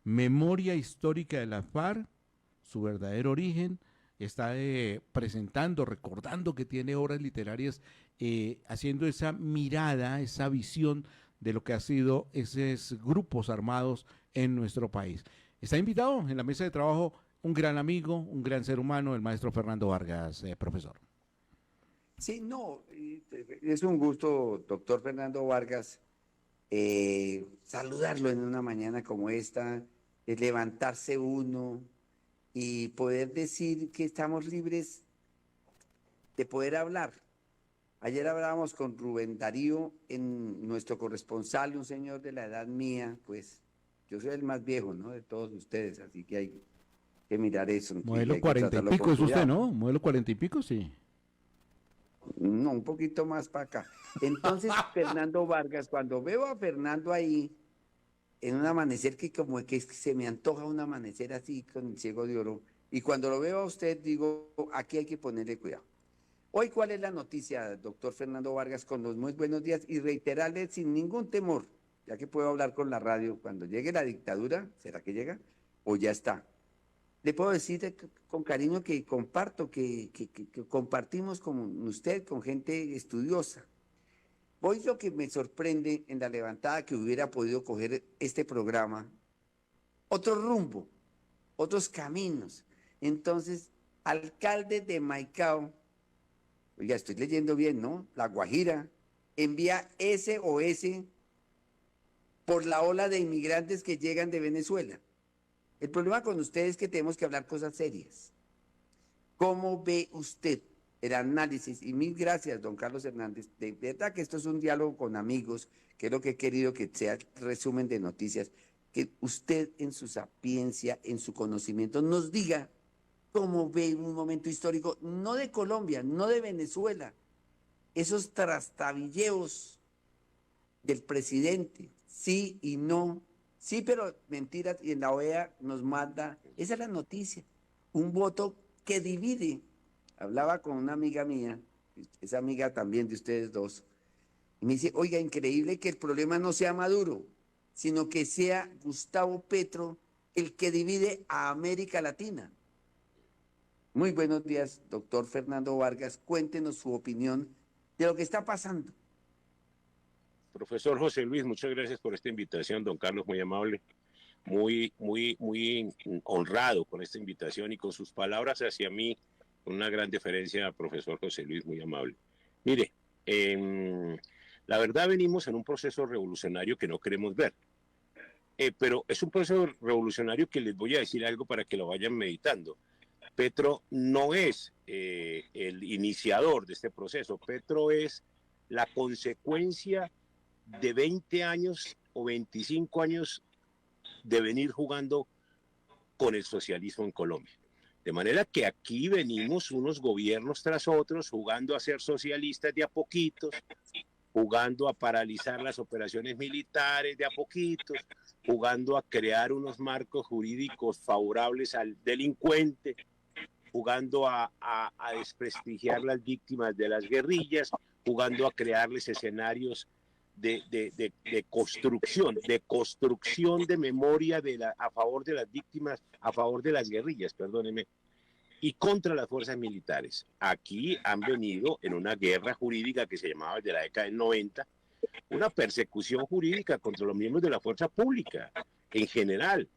Memoria histórica de las FARC, su verdadero origen, está presentando, recordando que tiene obras literarias, haciendo esa mirada, esa visión de lo que ha sido esos grupos armados en nuestro país. Está invitado en la mesa de trabajo un gran amigo, un gran ser humano, el maestro Fernando Vargas, profesor. Sí, no, es un gusto, doctor Fernando Vargas, saludarlo en una mañana como esta, levantarse uno y poder decir que estamos libres de poder hablar. Ayer hablábamos con Rubén Darío, en nuestro corresponsal, un señor de la edad mía, pues yo soy el más viejo, ¿no? De todos ustedes, así que hay que mirar eso y Modelo hay que 40 y tratarlo pico con es usted, cuidado. ¿no? Modelo 40 y pico, sí. No, un poquito más para acá. Entonces, Fernando Vargas, cuando veo a Fernando ahí, en un amanecer que como que se me antoja un amanecer así con el ciego de oro, y cuando lo veo a usted, digo, aquí hay que ponerle cuidado. Hoy, ¿cuál es la noticia, doctor Fernando Vargas? Con los muy buenos días y reiterarle sin ningún temor, ya que puedo hablar con la radio, cuando llegue la dictadura, ¿será que llega? ¿O ya está? Le puedo decir con cariño que comparto, que compartimos con usted, con gente estudiosa. Hoy lo que me sorprende en la levantada que hubiera podido coger este programa, otro rumbo, otros caminos. Entonces, alcalde de Maicao, oiga, estoy leyendo bien, ¿no? La Guajira envía SOS por la ola de inmigrantes que llegan de Venezuela. El problema con ustedes es que tenemos que hablar cosas serias. ¿Cómo ve usted el análisis? Y mil gracias, don Carlos Hernández. De verdad que esto es un diálogo con amigos, que es lo que he querido que sea resumen de noticias. Que usted en su sapiencia, en su conocimiento, nos diga cómo ve un momento histórico, no de Colombia, no de Venezuela, esos trastabilleos del presidente, sí y no, sí, pero mentiras, y en la OEA nos manda, esa es la noticia, un voto que divide. Hablaba con una amiga mía, esa amiga también de ustedes dos, y me dice, oiga, increíble que el problema no sea Maduro, sino que sea Gustavo Petro el que divide a América Latina. Muy buenos días, doctor Fernando Vargas. Cuéntenos su opinión de lo que está pasando. Profesor José Luis, muchas gracias por esta invitación, don Carlos, muy amable, muy honrado con esta invitación y con sus palabras hacia mí, con una gran deferencia, profesor José Luis, muy amable. Mire, la verdad venimos en un proceso revolucionario que no queremos ver, pero es un proceso revolucionario que les voy a decir algo para que lo vayan meditando. Petro no es el iniciador de este proceso, Petro es la consecuencia de 20 años o 25 años de venir jugando con el socialismo en Colombia. De manera que aquí venimos unos gobiernos tras otros jugando a ser socialistas de a poquitos, jugando a paralizar las operaciones militares de a poquitos, jugando a crear unos marcos jurídicos favorables al delincuente, jugando a desprestigiar las víctimas de las guerrillas, jugando a crearles escenarios de construcción de memoria a favor de las víctimas, a favor de las guerrillas, perdónenme, y contra las fuerzas militares. Aquí han venido en una guerra jurídica que se llamaba desde la década del 90, una persecución jurídica contra los miembros de la fuerza pública en general,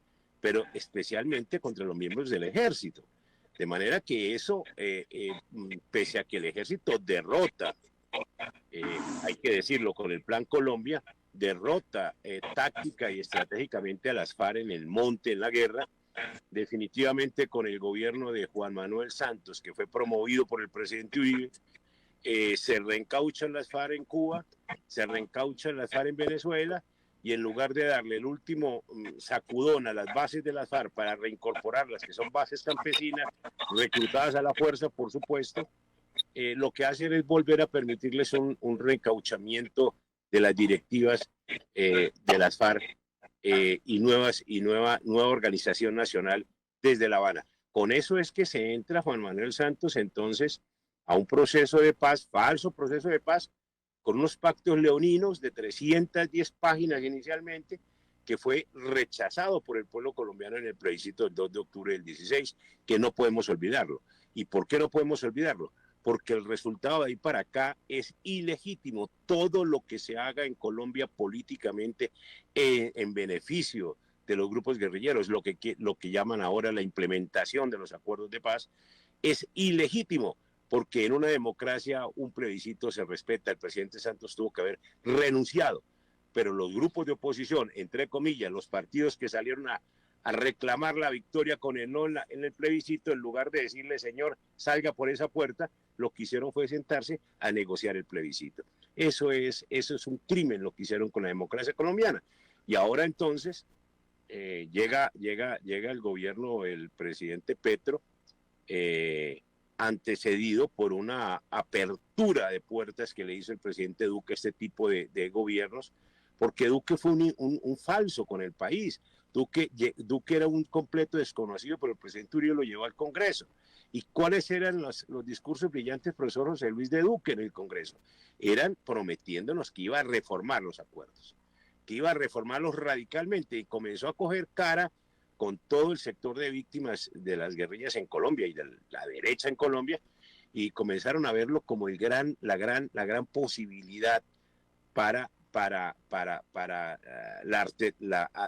pero especialmente contra los miembros del ejército. De manera que eso, pese a que el ejército derrota, hay que decirlo, con el Plan Colombia, derrota táctica y estratégicamente a las FARC en el monte, en la guerra, definitivamente con el gobierno de Juan Manuel Santos, que fue promovido por el presidente Uribe, se reencauchan las FARC en Cuba, se reencauchan las FARC en Venezuela, y en lugar de darle el último sacudón a las bases de las FARC para reincorporarlas, que son bases campesinas, reclutadas a la fuerza, por supuesto, lo que hacen es volver a permitirles un reencauchamiento de las directivas de las FARC y nueva organización nacional desde La Habana. Con eso es que se entra Juan Manuel Santos entonces a un proceso de paz, falso proceso de paz, con unos pactos leoninos de 310 páginas inicialmente, que fue rechazado por el pueblo colombiano en el plebiscito del 2 de octubre del 16, que no podemos olvidarlo. ¿Y por qué no podemos olvidarlo? Porque el resultado de ahí para acá es ilegítimo. Todo lo que se haga en Colombia políticamente en beneficio de los grupos guerrilleros, lo que llaman ahora la implementación de los acuerdos de paz, es ilegítimo, porque en una democracia un plebiscito se respeta. El presidente Santos tuvo que haber renunciado, pero los grupos de oposición, entre comillas, los partidos que salieron a reclamar la victoria con el no en el plebiscito, en lugar de decirle, señor, salga por esa puerta, lo que hicieron fue sentarse a negociar el plebiscito. Eso es un crimen lo que hicieron con la democracia colombiana. Y ahora entonces llega el gobierno, el presidente Petro, antecedido por una apertura de puertas que le hizo el presidente Duque a este tipo de gobiernos, porque Duque fue un falso con el país. Duque era un completo desconocido, pero el presidente Uribe lo llevó al Congreso. ¿Y cuáles eran los discursos brillantes, profesor José Luis, de Duque en el Congreso? Eran prometiéndonos que iba a reformar los acuerdos, que iba a reformarlos radicalmente, y comenzó a coger cara con todo el sector de víctimas de las guerrillas en Colombia y de la derecha en Colombia, y comenzaron a verlo como la gran posibilidad para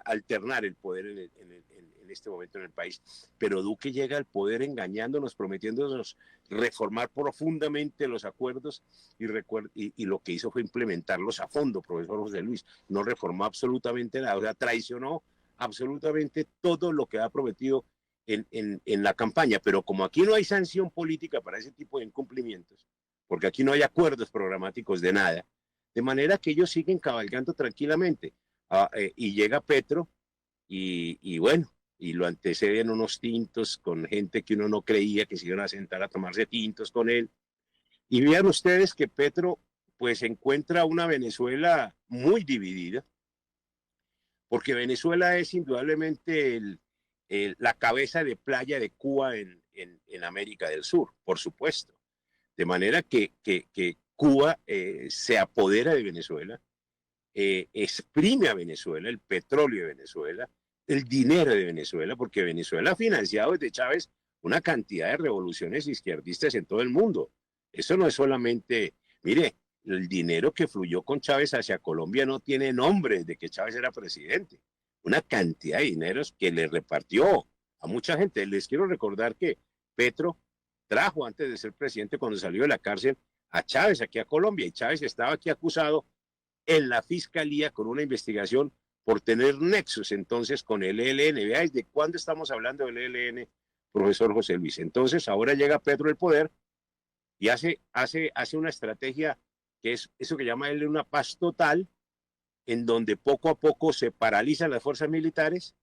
alternar el poder en este momento en el país. Pero Duque llega al poder engañándonos, prometiéndonos reformar profundamente los acuerdos, y lo que hizo fue implementarlos a fondo, profesor José Luis. No reformó absolutamente nada, o sea, traicionó absolutamente todo lo que ha prometido en la campaña. Pero como aquí no hay sanción política para ese tipo de incumplimientos, porque aquí no hay acuerdos programáticos de nada, de manera que ellos siguen cabalgando tranquilamente. Y llega Petro y bueno, y lo anteceden unos tintos con gente que uno no creía que se iban a sentar a tomarse tintos con él. Y vean ustedes que Petro pues encuentra una Venezuela muy dividida, porque Venezuela es indudablemente la cabeza de playa de Cuba en América del Sur, por supuesto. De manera que Cuba se apodera de Venezuela, exprime a Venezuela, el petróleo de Venezuela, el dinero de Venezuela, porque Venezuela ha financiado desde Chávez una cantidad de revoluciones izquierdistas en todo el mundo. Eso no es solamente, mire, el dinero que fluyó con Chávez hacia Colombia no tiene nombre desde que Chávez era presidente. Una cantidad de dineros que le repartió a mucha gente. Les quiero recordar que Petro trajo antes de ser presidente, cuando salió de la cárcel, a Chávez aquí a Colombia, y Chávez estaba aquí acusado en la fiscalía con una investigación por tener nexos entonces con el ELN. Veáis de cuándo estamos hablando del ELN, profesor José Luis. Entonces ahora llega Petro al poder y hace una estrategia que es eso que llama él una paz total, en donde poco a poco se paralizan las fuerzas militares,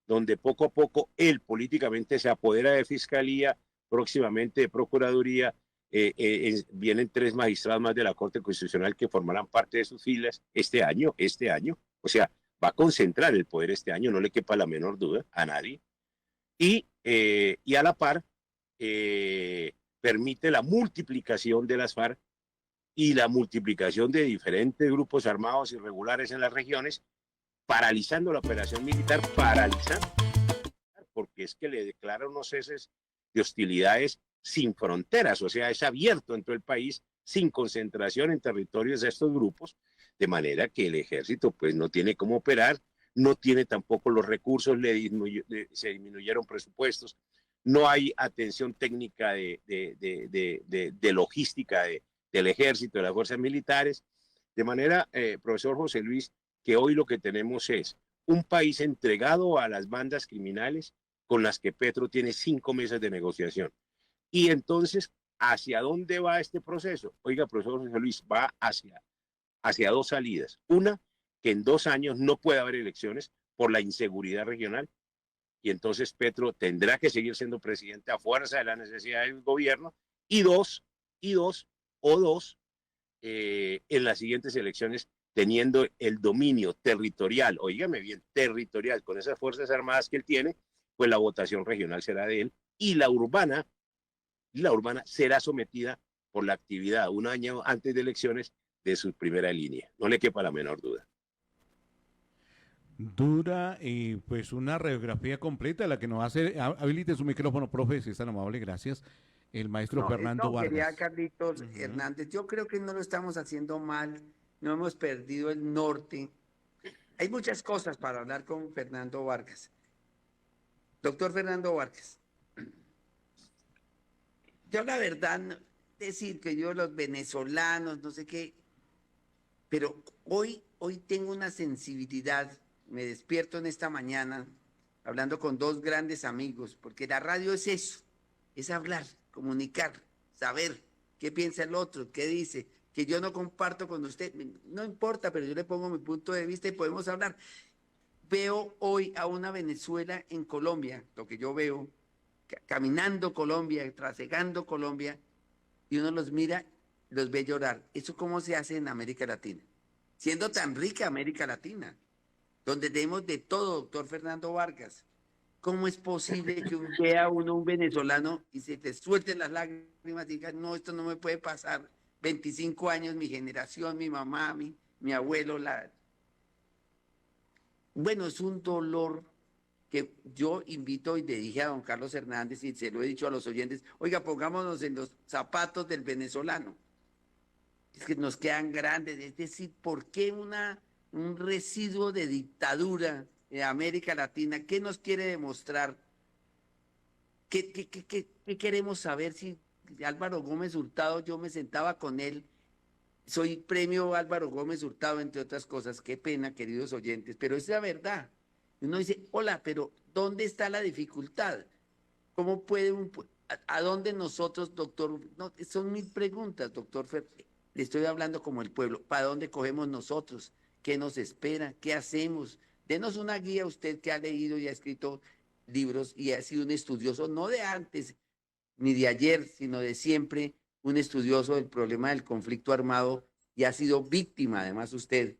donde poco a poco él políticamente se apodera de fiscalía, próximamente de procuraduría. Vienen 3 magistrados más de la Corte Constitucional que formarán parte de sus filas este año. O sea, va a concentrar el poder este año, no le quepa la menor duda a nadie. Y a la par, permite la multiplicación de las FARC y la multiplicación de diferentes grupos armados irregulares en las regiones, paralizando la operación militar, porque es que le declara unos ceses de hostilidades sin fronteras, o sea, es abierto en todo el país, sin concentración en territorios de estos grupos, de manera que el ejército pues no tiene cómo operar, no tiene tampoco los recursos, se disminuyeron presupuestos, no hay atención técnica de logística del ejército, de las fuerzas militares, de manera, profesor José Luis, que hoy lo que tenemos es un país entregado a las bandas criminales con las que Petro tiene 5 meses de negociación. Y entonces, ¿hacia dónde va este proceso? Oiga, profesor José Luis, va hacia 2 salidas. Una, que en 2 años no puede haber elecciones por la inseguridad regional, y entonces Petro tendrá que seguir siendo presidente a fuerza de la necesidad del gobierno. Y dos, en las siguientes elecciones, teniendo el dominio territorial, oígame bien, territorial, con esas fuerzas armadas que él tiene, pues la votación regional será de él, y la urbana será sometida por la actividad 1 año antes de elecciones de su primera línea. No le quepa la menor duda. Dura y pues una radiografía completa, la que nos hace, habilite su micrófono, profe, si es tan amable, gracias, el maestro Fernando No, quería Vargas. Carlitos Ujú. Hernández, yo creo que no lo estamos haciendo mal, no hemos perdido el norte. Hay muchas cosas para hablar con Fernando Vargas. Doctor Fernando Vargas, yo la verdad, decir que yo los venezolanos, no sé qué, pero hoy tengo una sensibilidad, me despierto en esta mañana hablando con dos grandes amigos, porque la radio es eso, es hablar, comunicar, saber qué piensa el otro, qué dice, que yo no comparto con usted, no importa, pero yo le pongo mi punto de vista y podemos hablar. Veo hoy a una Venezuela en Colombia, lo que yo veo, caminando Colombia, trasegando Colombia, y uno los mira, los ve llorar. ¿Eso cómo se hace en América Latina? Siendo tan rica América Latina, donde tenemos de todo, doctor Fernando Vargas. ¿Cómo es posible que vea uno un venezolano y se te suelten las lágrimas y diga, no, esto no me puede pasar? 25 años, mi generación, mi mamá, mi abuelo, Bueno, es un dolor que yo invito y le dije a don Carlos Hernández y se lo he dicho a los oyentes, oiga, pongámonos en los zapatos del venezolano. Es que nos quedan grandes, es decir, ¿por qué un residuo de dictadura en América Latina? ¿Qué nos quiere demostrar? ¿Qué queremos saber si Álvaro Gómez Hurtado, yo me sentaba con él, soy premio Álvaro Gómez Hurtado, entre otras cosas, qué pena, queridos oyentes, pero es la verdad. Uno dice, hola, pero ¿dónde está la dificultad? ¿Cómo puede a dónde nosotros, doctor? No, son mil preguntas, doctor Fer. Le estoy hablando como el pueblo. ¿Para dónde cogemos nosotros? ¿Qué nos espera? ¿Qué hacemos? Denos una guía usted que ha leído y ha escrito libros y ha sido un estudioso, no de antes ni de ayer, sino de siempre, un estudioso del problema del conflicto armado y ha sido víctima, además usted,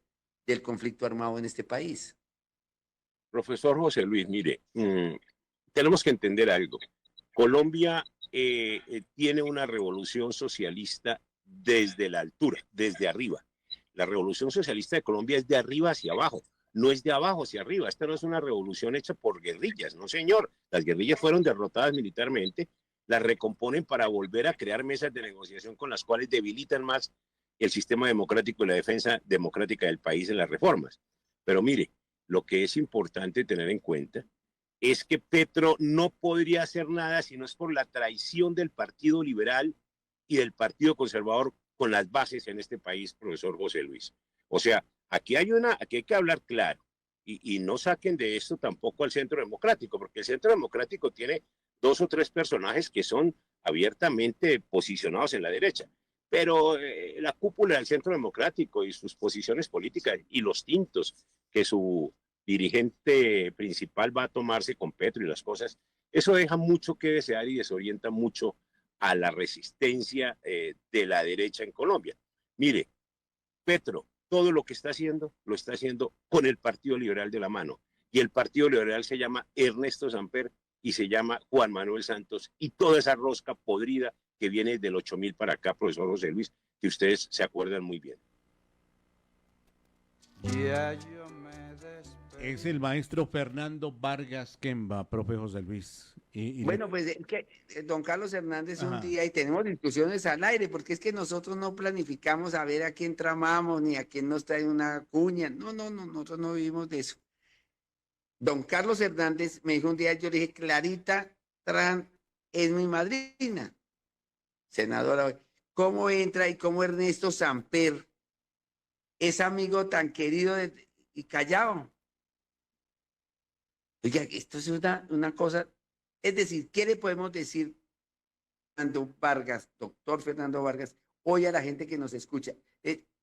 del conflicto armado en este país. Profesor José Luis, mire, tenemos que entender algo. Colombia tiene una revolución socialista desde la altura, desde arriba. La revolución socialista de Colombia es de arriba hacia abajo, no es de abajo hacia arriba. Esta no es una revolución hecha por guerrillas, no señor. Las guerrillas fueron derrotadas militarmente, las recomponen para volver a crear mesas de negociación con las cuales debilitan más el sistema democrático y la defensa democrática del país en las reformas. Pero mire, lo que es importante tener en cuenta es que Petro no podría hacer nada si no es por la traición del Partido Liberal y del Partido Conservador con las bases en este país, profesor José Luis. O sea, aquí hay que hablar claro y no saquen de esto tampoco al Centro Democrático, porque el Centro Democrático tiene dos o tres personajes que son abiertamente posicionados en la derecha. Pero la cúpula del Centro Democrático y sus posiciones políticas y los tintos que su dirigente principal va a tomarse con Petro y las cosas, eso deja mucho que desear y desorienta mucho a la resistencia de la derecha en Colombia. Mire, Petro, todo lo que está haciendo, lo está haciendo con el Partido Liberal de la mano. Y el Partido Liberal se llama Ernesto Samper y se llama Juan Manuel Santos. Y toda esa rosca podrida que viene del 8000 para acá, profesor José Luis, que ustedes se acuerdan muy bien. Es el maestro Fernando Vargas Kemba, profe José Luis. Bueno, pues es que don Carlos Hernández un Ajá. día y tenemos discusiones al aire, porque es que nosotros no planificamos a ver a quién tramamos ni a quién nos trae una cuña. No, nosotros no vivimos de eso. Don Carlos Hernández me dijo un día, yo le dije, Clarita Tran es mi madrina, senadora. ¿Cómo entra y cómo Ernesto Samper es amigo tan querido y callado? Oiga, esto es una cosa, es decir, ¿qué le podemos decir Fernando Vargas, doctor Fernando Vargas, hoy a la gente que nos escucha?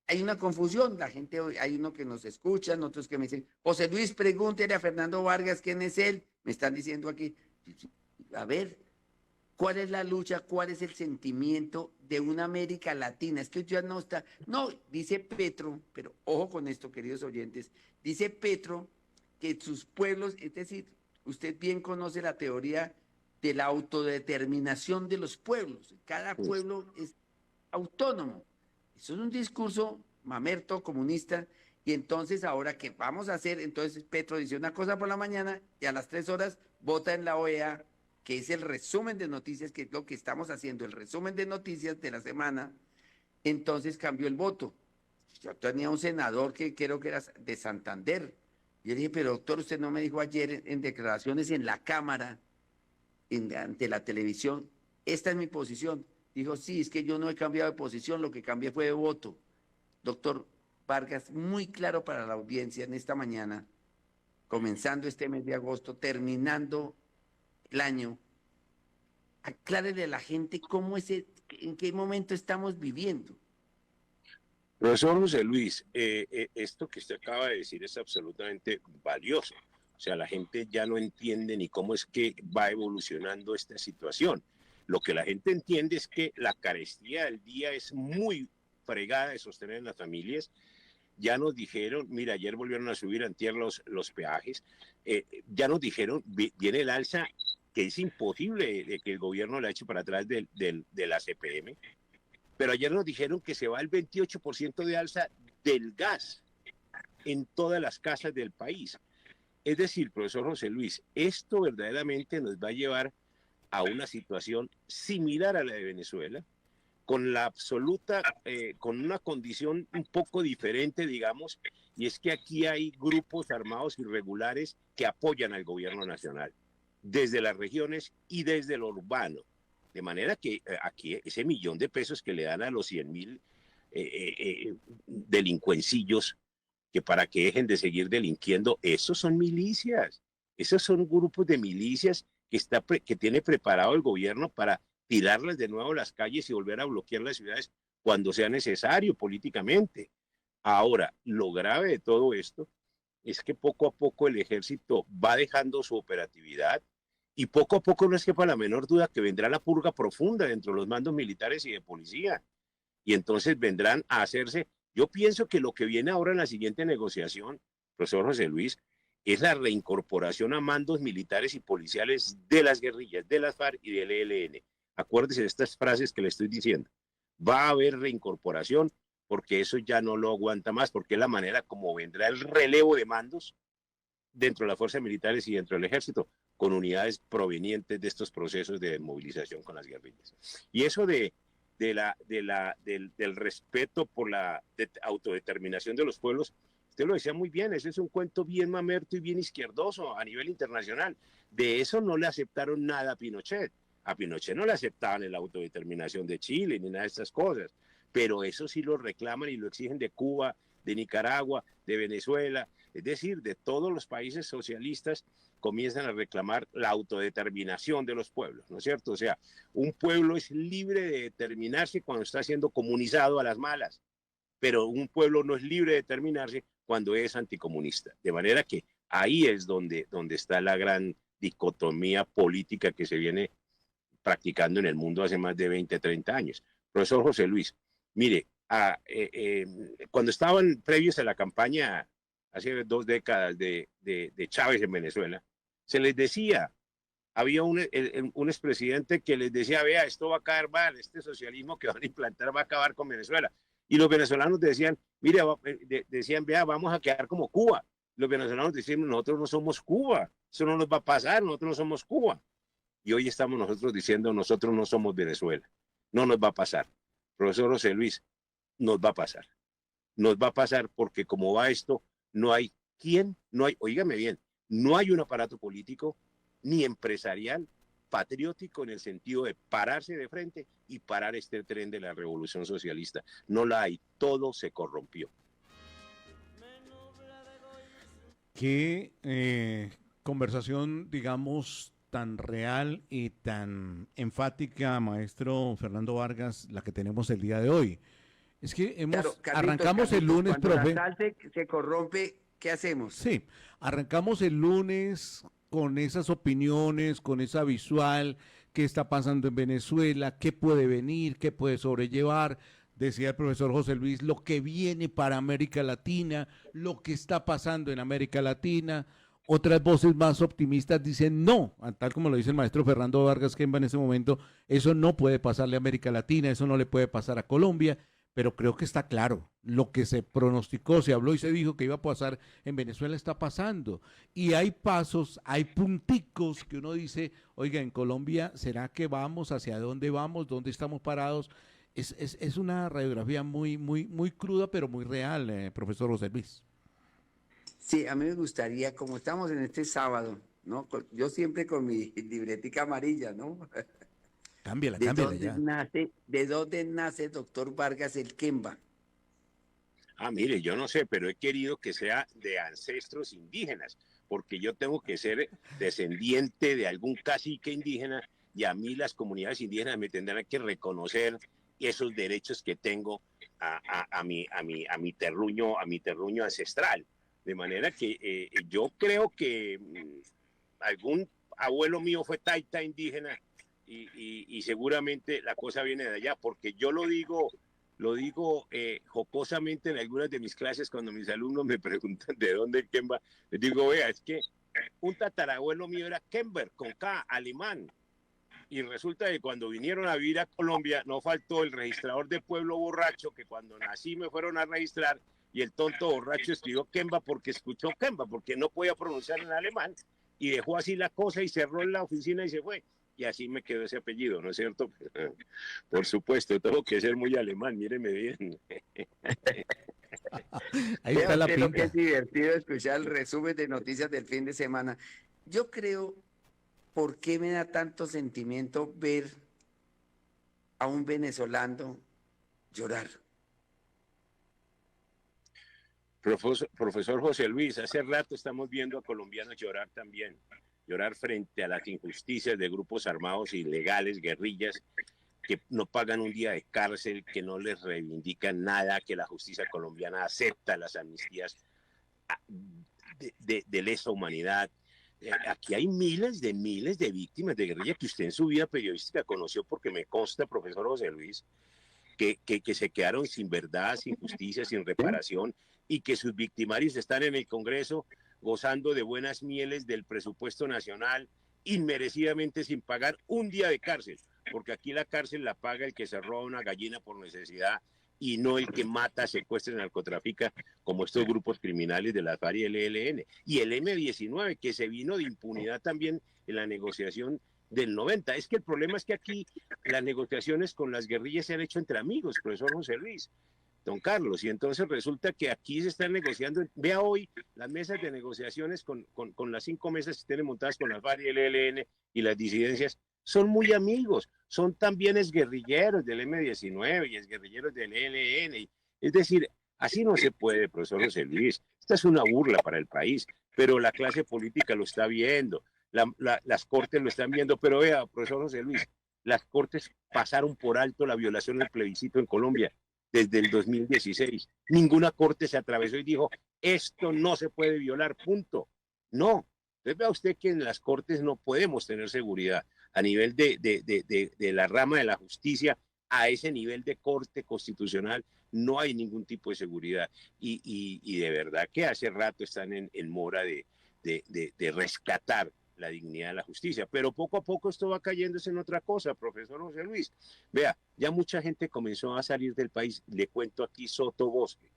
Hay una confusión, la gente hoy, hay uno que nos escucha, otros que me dicen, José Luis, pregúntele a Fernando Vargas quién es él, me están diciendo aquí, a ver, ¿cuál es la lucha? ¿Cuál es el sentimiento de una América Latina? Es que ya no está, no, dice Petro, pero ojo con esto, queridos oyentes, dice Petro que sus pueblos, es decir, usted bien conoce la teoría de la autodeterminación de los pueblos, cada pueblo es autónomo. Eso es un discurso mamerto, comunista, Y entonces ahora, ¿qué vamos a hacer? Entonces Petro dice una cosa por la mañana y a las 3 horas vota en la OEA, que es el resumen de noticias, que es lo que estamos haciendo, el resumen de noticias de la semana. Entonces cambió el voto. Yo tenía un senador que creo que era de Santander. Yo le dije, pero doctor, usted no me dijo ayer en declaraciones en la Cámara, ante la televisión, esta es mi posición. Dijo, sí, es que yo no he cambiado de posición, lo que cambié fue de voto. Doctor Vargas, muy claro para la audiencia en esta mañana, comenzando este mes de agosto, terminando el año, aclárele a la gente cómo es, en qué momento estamos viviendo. Profesor José Luis, esto que usted acaba de decir es absolutamente valioso. O sea, la gente ya no entiende ni cómo es que va evolucionando esta situación. Lo que la gente entiende es que la carestía del día es muy fregada de sostener en las familias. Ya nos dijeron, mira, ayer volvieron a subir antier los peajes, ya nos dijeron, viene el alza que es imposible que el gobierno la eche para atrás de la CPM, pero ayer nos dijeron que se va el 28% de alza del gas en todas las casas del país. Es decir, profesor José Luis, esto verdaderamente nos va a llevar a una situación similar a la de Venezuela, con la absoluta, con una condición un poco diferente, digamos, y es que aquí hay grupos armados irregulares que apoyan al gobierno nacional, desde las regiones y desde lo urbano. De manera que aquí ese $1.000.000 que le dan a los 100.000 delincuencillos, que para que dejen de seguir delinquiendo, esos son milicias, esos son grupos de milicias que tiene preparado el gobierno para tirarlas de nuevo a las calles y volver a bloquear las ciudades cuando sea necesario políticamente. Ahora, lo grave de todo esto es que poco a poco el ejército va dejando su operatividad y poco a poco no es que para la menor duda que vendrá la purga profunda dentro de los mandos militares y de policía. Y entonces vendrán a hacerse, yo pienso que lo que viene ahora en la siguiente negociación, profesor José Luis, es la reincorporación a mandos militares y policiales de las guerrillas, de las FARC y del ELN. Acuérdese de estas frases que le estoy diciendo. Va a haber reincorporación porque eso ya no lo aguanta más, porque es la manera como vendrá el relevo de mandos dentro de las fuerzas militares y dentro del ejército, con unidades provenientes de estos procesos de movilización con las guerrillas. Y eso del respeto por la autodeterminación de los pueblos, usted lo decía muy bien, ese es un cuento bien mamerto y bien izquierdoso a nivel internacional. De eso no le aceptaron nada a Pinochet. A Pinochet no le aceptaban la autodeterminación de Chile ni nada de estas cosas, pero eso sí lo reclaman y lo exigen de Cuba, de Nicaragua, de Venezuela, es decir, de todos los países socialistas comienzan a reclamar la autodeterminación de los pueblos, ¿no es cierto? O sea, un pueblo es libre de determinarse cuando está siendo comunizado a las malas, pero un pueblo no es libre de determinarse cuando es anticomunista. De manera que ahí es donde está la gran dicotomía política que se viene practicando en el mundo hace más de 20, 30 años. Profesor José Luis, mire, cuando estaban previos a la campaña, hace 2 décadas de Chávez en Venezuela, se les decía, había un expresidente que les decía, vea, esto va a caer mal, este socialismo que van a implantar va a acabar con Venezuela. Y los venezolanos decían, mire, decían, vea, vamos a quedar como Cuba. Los venezolanos decían, nosotros no somos Cuba, eso no nos va a pasar, nosotros no somos Cuba. Y hoy estamos nosotros diciendo, nosotros no somos Venezuela, no nos va a pasar. Profesor José Luis, nos va a pasar. Nos va a pasar porque como va esto, no hay oígame bien, no hay un aparato político ni empresarial patriótico en el sentido de pararse de frente y parar este tren de la revolución socialista. No la hay, todo se corrompió. Qué conversación, digamos, tan real y tan enfática, maestro Fernando Vargas, la que tenemos el día de hoy. Es que Claro, Carlitos, arrancamos el lunes, cuando profe. la sal se corrompe, ¿qué hacemos? Sí, arrancamos el lunes con esas opiniones, con esa visual, qué está pasando en Venezuela, qué puede venir, qué puede sobrellevar. Decía el profesor José Luis, lo que viene para América Latina, lo que está pasando en América Latina. Otras voces más optimistas dicen no, tal como lo dice el maestro Fernando Vargas Kemba en ese momento, eso no puede pasarle a América Latina, eso no le puede pasar a Colombia, pero creo que está claro. Lo que se pronosticó, se habló y se dijo que iba a pasar en Venezuela está pasando. Y hay pasos, hay punticos que uno dice, oiga, en Colombia, ¿será que vamos? ¿Hacia dónde vamos? ¿Dónde estamos parados? Es una radiografía muy cruda, pero muy real, profesor José Luis. Sí, a mí me gustaría, como estamos en este sábado, ¿no? Yo siempre con mi libretica amarilla, ¿no? Cámbiala, ¿De cámbiala dónde ya. nace, de dónde nace, doctor Vargas, el Kemba? Ah, mire, yo no sé, pero he querido que sea de ancestros indígenas, porque yo tengo que ser descendiente de algún cacique indígena y a mí las comunidades indígenas me tendrán que reconocer esos derechos que tengo a mi terruño ancestral. De manera que yo creo que algún abuelo mío fue taita indígena y seguramente la cosa viene de allá, porque yo lo digo jocosamente en algunas de mis clases cuando mis alumnos me preguntan de dónde Kemba, les digo, vea, es que un tatarabuelo mío era Kember, con K, alemán, y resulta que cuando vinieron a vivir a Colombia no faltó el registrador de pueblo borracho que cuando nací me fueron a registrar y el tonto borracho escribió Kemba porque escuchó Kemba, porque no podía pronunciar en alemán y dejó así la cosa y cerró la oficina y se fue. Y así me quedó ese apellido, ¿no es cierto? Por supuesto, tengo que ser muy alemán, míreme bien. Ahí Vea está la usted lo que es pinta. divertido escuchar el resumen de noticias del fin de semana. Yo creo, ¿por qué me da tanto sentimiento ver a un venezolano llorar? Profesor José Luis, hace rato estamos viendo a colombianos llorar también, llorar frente a las injusticias de grupos armados ilegales, guerrillas, que no pagan un día de cárcel, que no les reivindican nada, que la justicia colombiana acepta las amnistías de lesa humanidad. Aquí hay miles de víctimas de guerrilla que usted en su vida periodística conoció porque me consta, profesor José Luis, que se quedaron sin verdad, sin justicia, sin reparación y que sus victimarios están en el Congreso gozando de buenas mieles del presupuesto nacional inmerecidamente sin pagar un día de cárcel, porque aquí la cárcel la paga el que se roba una gallina por necesidad y no el que mata, secuestra y narcotrafica como estos grupos criminales de la FARC y el ELN. Y el M-19, que se vino de impunidad también en la negociación del 90. Es que el problema es que aquí las negociaciones con las guerrillas se han hecho entre amigos, profesor José Luis, don Carlos, y entonces resulta que aquí se están negociando, vea hoy las mesas de negociaciones con las 5 mesas que tienen montadas con las FARC y el ELN y las disidencias, son muy amigos, son también exguerrilleros del M-19 y exguerrilleros del ELN, es decir, así no se puede, profesor José Luis, esta es una burla para el país, pero la clase política lo está viendo, las cortes lo están viendo, pero vea, profesor José Luis, las cortes pasaron por alto la violación del plebiscito en Colombia desde el 2016. Ninguna corte se atravesó y dijo, esto no se puede violar, punto. No. Entonces vea usted que en las cortes no podemos tener seguridad a nivel de la rama de la justicia, a ese nivel de corte constitucional no hay ningún tipo de seguridad. Y de verdad que hace rato están en mora de rescatar la dignidad de la justicia. Pero poco a poco esto va cayéndose en otra cosa, profesor José Luis. Vea, ya mucha gente comenzó a salir del país. Le cuento aquí Sotobosque.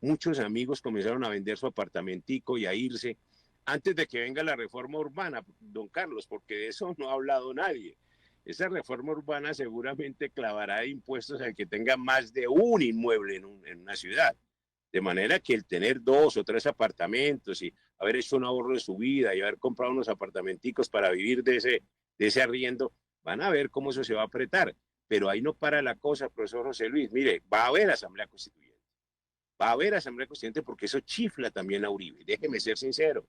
Muchos amigos comenzaron a vender su apartamentico y a irse antes de que venga la reforma urbana, don Carlos, porque de eso no ha hablado nadie. Esa reforma urbana seguramente clavará impuestos al que tenga más de un inmueble en una ciudad. De manera que el tener 2 o 3 apartamentos y haber hecho un ahorro de su vida y haber comprado unos apartamenticos para vivir de ese arriendo, van a ver cómo eso se va a apretar. Pero ahí no para la cosa, profesor José Luis. Mire, va a haber asamblea constituyente. Va a haber asamblea constituyente porque eso chifla también a Uribe. Déjeme ser sincero.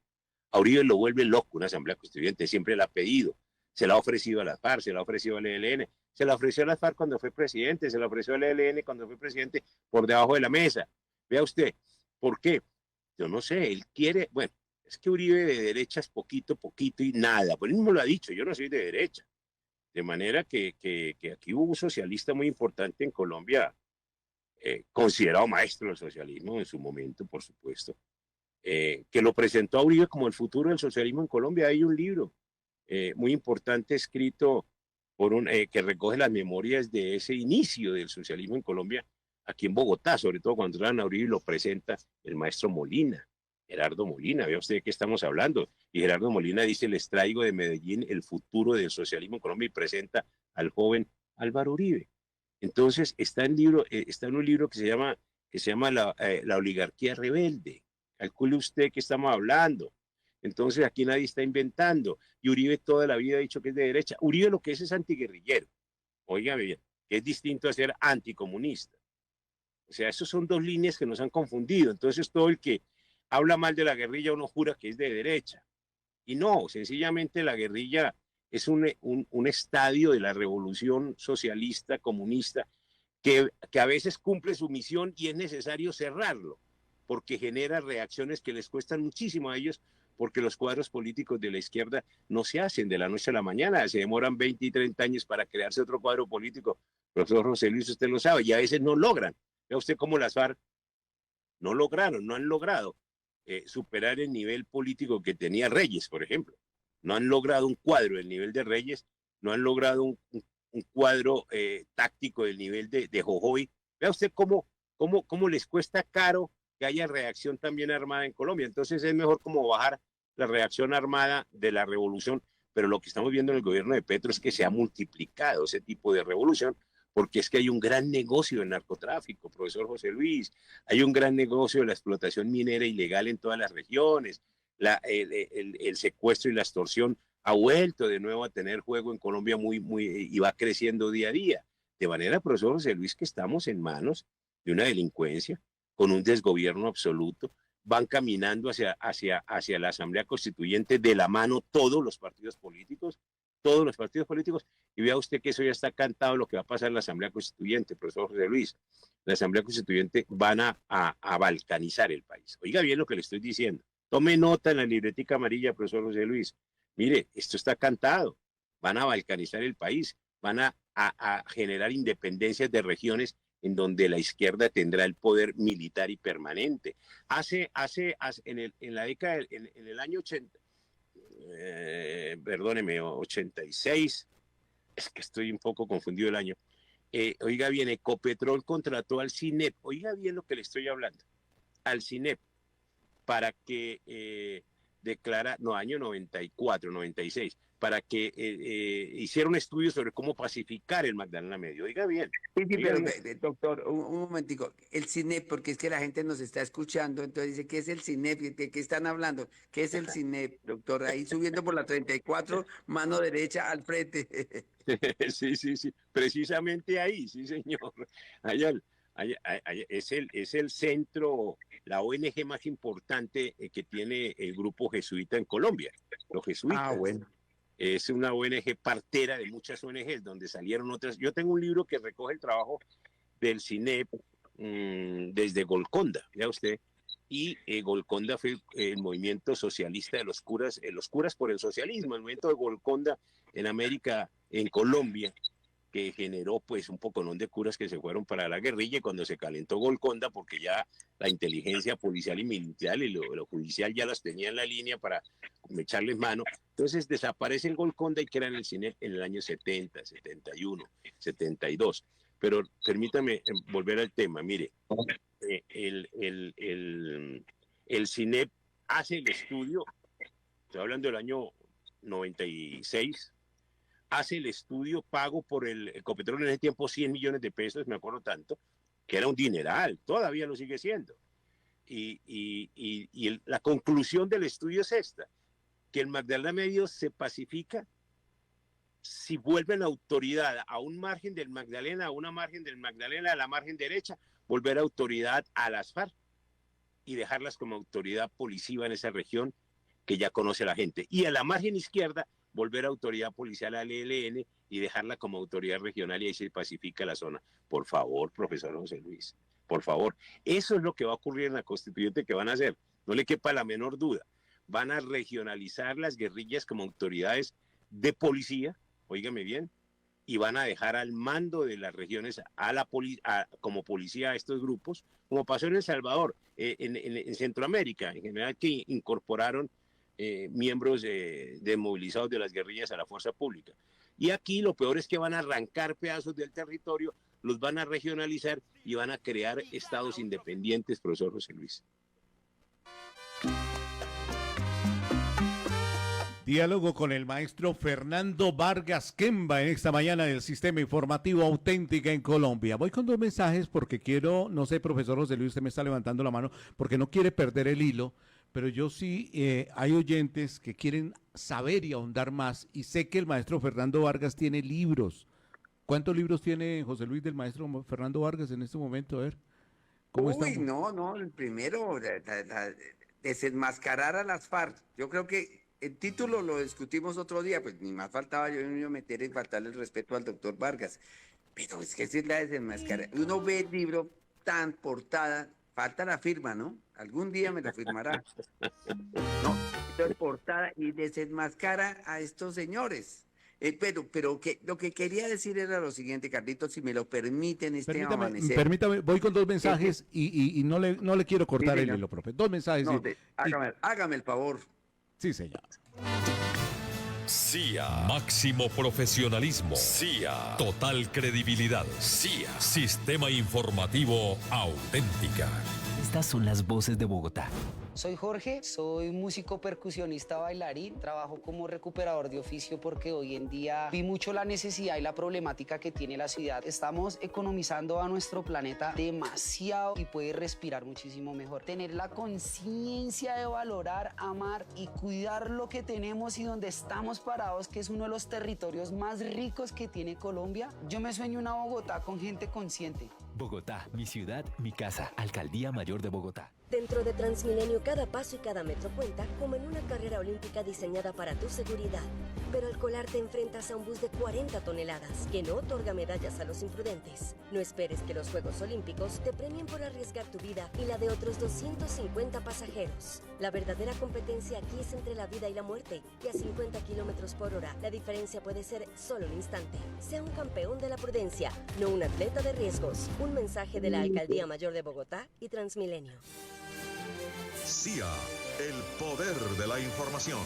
A Uribe lo vuelve loco una asamblea constituyente. Siempre la ha pedido. Se la ha ofrecido a la FARC, se la ha ofrecido al ELN, se la ofreció a la FARC cuando fue presidente, se la ofreció al ELN cuando fue presidente por debajo de la mesa. Vea usted, ¿por qué? Yo no sé, él quiere, bueno, es que Uribe de derecha es poquito, poquito y nada, pues él mismo lo ha dicho, yo no soy de derecha. De manera que aquí hubo un socialista muy importante en Colombia, considerado maestro del socialismo en su momento, por supuesto, que lo presentó a Uribe como el futuro del socialismo en Colombia. Hay un libro muy importante escrito por que recoge las memorias de ese inicio del socialismo en Colombia, aquí en Bogotá, sobre todo cuando traen a Uribe, lo presenta el maestro Molina, Gerardo Molina, vea usted de qué estamos hablando. Y Gerardo Molina dice, les traigo de Medellín el futuro del socialismo en Colombia y presenta al joven Álvaro Uribe. Entonces está en un libro que se llama la oligarquía rebelde. Calcule usted que estamos hablando. Entonces aquí nadie está inventando. Y Uribe toda la vida ha dicho que es de derecha. Uribe lo que es antiguerrillero. Óigame bien, que es distinto a ser anticomunista. O sea, esas son dos líneas que nos han confundido. Entonces todo el que habla mal de la guerrilla uno jura que es de derecha. Y no, sencillamente la guerrilla es un estadio de la revolución socialista, comunista, que a veces cumple su misión y es necesario cerrarlo, porque genera reacciones que les cuestan muchísimo a ellos, porque los cuadros políticos de la izquierda no se hacen de la noche a la mañana, se demoran 20 y 30 años para crearse otro cuadro político. Profesor José Luis, usted lo sabe, y a veces no logran. Vea usted cómo las FARC no han logrado superar el nivel político que tenía Reyes, por ejemplo. No han logrado un cuadro del nivel de Reyes, no han logrado un cuadro táctico del nivel de Jojoy. Vea usted cómo les cuesta caro que haya reacción también armada en Colombia. Entonces es mejor como bajar la reacción armada de la revolución, pero lo que estamos viendo en el gobierno de Petro es que se ha multiplicado ese tipo de revolución, porque es que hay un gran negocio de narcotráfico, profesor José Luis, hay un gran negocio de la explotación minera ilegal en todas las regiones, el secuestro y la extorsión ha vuelto de nuevo a tener juego en Colombia y va creciendo día a día. De manera, profesor José Luis, que estamos en manos de una delincuencia con un desgobierno absoluto, van caminando hacia la Asamblea Constituyente de la mano todos los partidos políticos, y vea usted que eso ya está cantado lo que va a pasar en la Asamblea Constituyente, profesor José Luis. La Asamblea Constituyente van a balcanizar el país. Oiga bien lo que le estoy diciendo. Tome nota en la libretica amarilla, profesor José Luis. Mire, esto está cantado. Van a balcanizar el país, van a generar independencias de regiones en donde la izquierda tendrá el poder militar y permanente. En la década, en el año 80, perdóneme, 86, es que estoy un poco confundido el año. Oiga bien, Ecopetrol contrató al CINEP, oiga bien lo que le estoy hablando, al CINEP, para que año 94, 96, para que hiciera un estudio sobre cómo pacificar el Magdalena Medio. Oiga bien. Sí, sí, Oiga pero bien. doctor, un momentico, el CINEP, porque es que la gente nos está escuchando, entonces dice, ¿qué es el CINEP? ¿De qué están hablando? ¿Qué es el CINEP, doctor? Ahí subiendo por la 34, mano derecha al frente. Sí, sí, sí, precisamente ahí, sí, señor. Allá, es el centro, la ONG más importante que tiene el grupo jesuita en Colombia, los Ah, jesuitas. bueno. Es una ONG partera de muchas ONGs, donde salieron otras. Yo tengo un libro que recoge el trabajo del CINEP desde Golconda, vea usted, y Golconda fue el movimiento socialista de los curas por el socialismo, el movimiento de Golconda en América, en Colombia, que generó pues un poconón de curas que se fueron para la guerrilla, y cuando se calentó Golconda, porque ya la inteligencia policial y militar y lo judicial ya las tenía en la línea para echarles mano, entonces desaparece el Golconda y crean el CINEP en el año 70, 71, 72. Pero permítame volver al tema, mire, el CINEP hace el estudio, estoy hablando del año 96, hace el estudio pago por el Ecopetrol en ese tiempo 100 millones de pesos, me acuerdo tanto, que era un dineral, todavía lo sigue siendo. Y la conclusión del estudio es esta, que el Magdalena Medio se pacifica si vuelven la autoridad a un margen del Magdalena, a una margen del Magdalena, a la margen derecha, volver autoridad a las FARC y dejarlas como autoridad policiva en esa región que ya conoce la gente. Y a la margen izquierda, volver autoridad policial al ELN y dejarla como autoridad regional, y ahí se pacifica la zona. Por favor, profesor José Luis, por favor. Eso es lo que va a ocurrir en la constituyente que van a hacer. No le quepa la menor duda. Van a regionalizar las guerrillas como autoridades de policía, óigame bien, y van a dejar al mando de las regiones como policía a estos grupos, como pasó en El Salvador, en Centroamérica, en general, que incorporaron miembros desmovilizados de las guerrillas a la fuerza pública. Y aquí lo peor es que van a arrancar pedazos del territorio, los van a regionalizar y van a crear estados independientes, profesor José Luis. Diálogo con el maestro Fernando Vargas Kemba en esta mañana del Sistema Informativo Auténtica en Colombia. Voy con dos mensajes porque quiero, no sé, profesor José Luis, usted me está levantando la mano porque no quiere perder el hilo, pero yo sí, hay oyentes que quieren saber y ahondar más y sé que el maestro Fernando Vargas tiene libros. ¿Cuántos libros tiene José Luis del maestro Fernando Vargas en este momento? A ver, ¿cómo estamos? No, el primero, desenmascarar a las FARC. Yo creo que el título lo discutimos otro día, pues ni más faltaba yo me iba a meter en faltarle el respeto al doctor Vargas. Pero es que esa es la desenmascarar. Uno ve el libro tan portada, falta la firma, ¿no? Algún día me la firmará. No, entonces portada y desenmascara a estos señores. Pero que, lo que quería decir era lo siguiente, Carlitos, si me lo permiten este amanecer. Permítame, voy con dos mensajes y no le quiero cortar Sí, el señor. hilo, profe. Dos mensajes. No, hágame el favor. Sí, señor. CIA. Máximo profesionalismo. CIA. Total credibilidad. CIA. Sistema informativo auténtica. Estas son las voces de Bogotá. Soy Jorge, soy músico, percusionista, bailarín, trabajo como recuperador de oficio porque hoy en día vi mucho la necesidad y la problemática que tiene la ciudad. Estamos economizando a nuestro planeta demasiado y puede respirar muchísimo mejor. Tener la conciencia de valorar, amar y cuidar lo que tenemos y donde estamos parados, que es uno de los territorios más ricos que tiene Colombia. Yo me sueño una Bogotá con gente consciente. Bogotá, mi ciudad, mi casa. Alcaldía Mayor de Bogotá. Dentro de Transmilenio, cada paso y cada metro cuenta, como en una carrera olímpica diseñada para tu seguridad. Pero al colar te enfrentas a un bus de 40 toneladas, que no otorga medallas a los imprudentes. No esperes que los Juegos Olímpicos te premien por arriesgar tu vida y la de otros 250 pasajeros. La verdadera competencia aquí es entre la vida y la muerte, y a 50 kilómetros por hora, la diferencia puede ser solo un instante. Sea un campeón de la prudencia, no un atleta de riesgos. Un mensaje de la Alcaldía Mayor de Bogotá y Transmilenio. CIA, el poder de la información.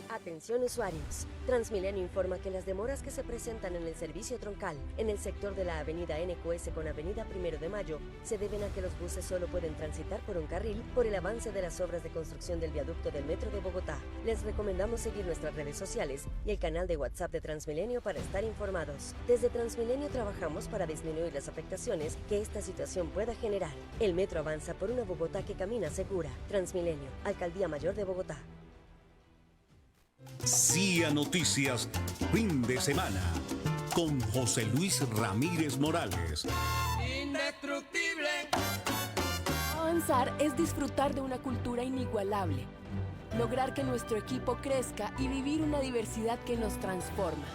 Atención usuarios. Transmilenio informa que las demoras que se presentan en el servicio troncal, en el sector de la avenida NQS con avenida 1 de Mayo, se deben a que los buses solo pueden transitar por un carril por el avance de las obras de construcción del viaducto del Metro de Bogotá. Les recomendamos seguir nuestras redes sociales y el canal de WhatsApp de Transmilenio para estar informados. Desde Transmilenio trabajamos para disminuir las afectaciones que esta situación pueda generar. El metro avanza por una Bogotá que camina segura. Transmilenio, Alcaldía Mayor de Bogotá. CIA Noticias, fin de semana, con José Luis Ramírez Morales. Indestructible. Avanzar es disfrutar de una cultura inigualable, lograr que nuestro equipo crezca y vivir una diversidad que nos transforma.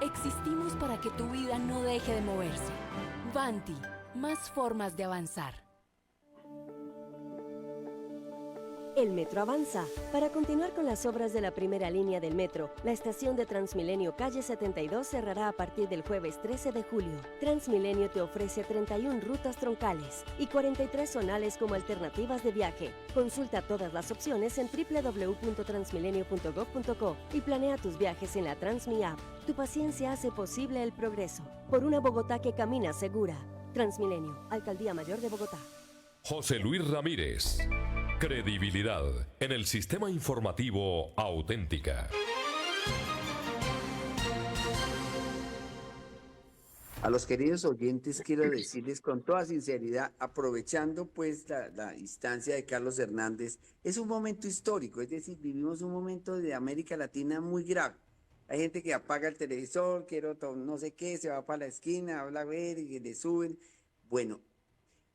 Existimos para que tu vida no deje de moverse. Vanti, más formas de avanzar. El metro avanza. Para continuar con las obras de la primera línea del metro, la estación de Transmilenio Calle 72 cerrará a partir del jueves 13 de julio. Transmilenio te ofrece 31 rutas troncales y 43 zonales como alternativas de viaje. Consulta todas las opciones en www.transmilenio.gov.co y planea tus viajes en la Transmi App. Tu paciencia hace posible el progreso. Por una Bogotá que camina segura. Transmilenio, Alcaldía Mayor de Bogotá. José Luis Ramírez. Credibilidad en el sistema informativo auténtica. A los queridos oyentes quiero decirles con toda sinceridad, aprovechando pues la instancia de Carlos Hernández, es un momento histórico, es decir, vivimos un momento de América Latina muy grave. Hay gente que apaga el televisor, quiero no sé qué, se va para la esquina, habla a ver y le suben. Bueno,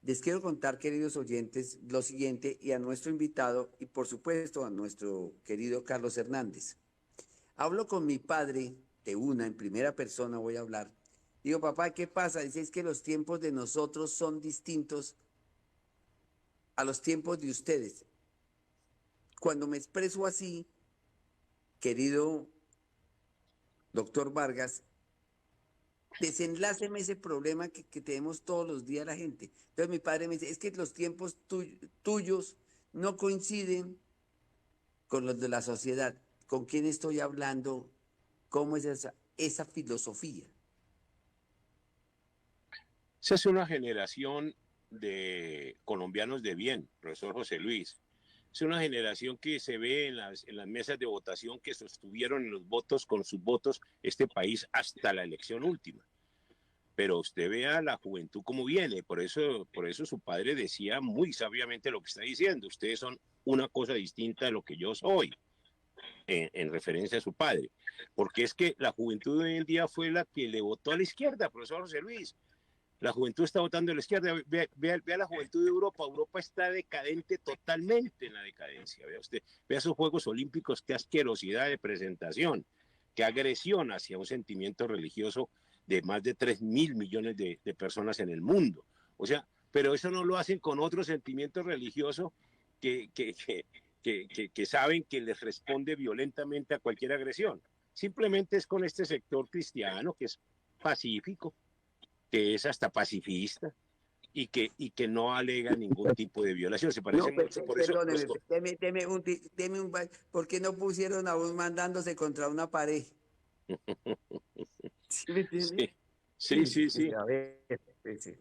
les quiero contar, queridos oyentes, lo siguiente y a nuestro invitado y por supuesto a nuestro querido Carlos Hernández. Hablo con mi padre, en primera persona voy a hablar. Digo, papá, ¿qué pasa? Dice, es que los tiempos de nosotros son distintos a los tiempos de ustedes. Cuando me expreso así, querido doctor Vargas, desenláceme ese problema que tenemos todos los días la gente. Entonces mi padre me dice, es que los tiempos tuyos no coinciden con los de la sociedad. ¿Con quién estoy hablando? ¿Cómo es esa filosofía? Esa es una generación de colombianos de bien, profesor José Luis. Es una generación que se ve en las mesas de votación que sostuvieron en los votos, con sus votos, este país hasta la elección última. Pero usted vea la juventud como viene, por eso su padre decía muy sabiamente lo que está diciendo. Ustedes son una cosa distinta de lo que yo soy, en referencia a su padre. Porque es que la juventud de hoy en día fue la que le votó a la izquierda, profesor José Luis. La juventud está votando a la izquierda. Vea la juventud de Europa. Europa está decadente, totalmente en la decadencia. Vea usted, vea esos Juegos Olímpicos, qué asquerosidad de presentación, qué agresión hacia un sentimiento religioso de más de 3.000 millones de personas en el mundo. O sea, pero eso no lo hacen con otro sentimiento religioso que saben que les responde violentamente a cualquier agresión. Simplemente es con este sector cristiano que es pacífico, que es hasta pacifista y que no alega ningún tipo de violación. Se parece mucho, por eso. Deme ¿por qué no pusieron a un mandándose contra una pared? ¿Sí me entiende? Sí. A ver, pues,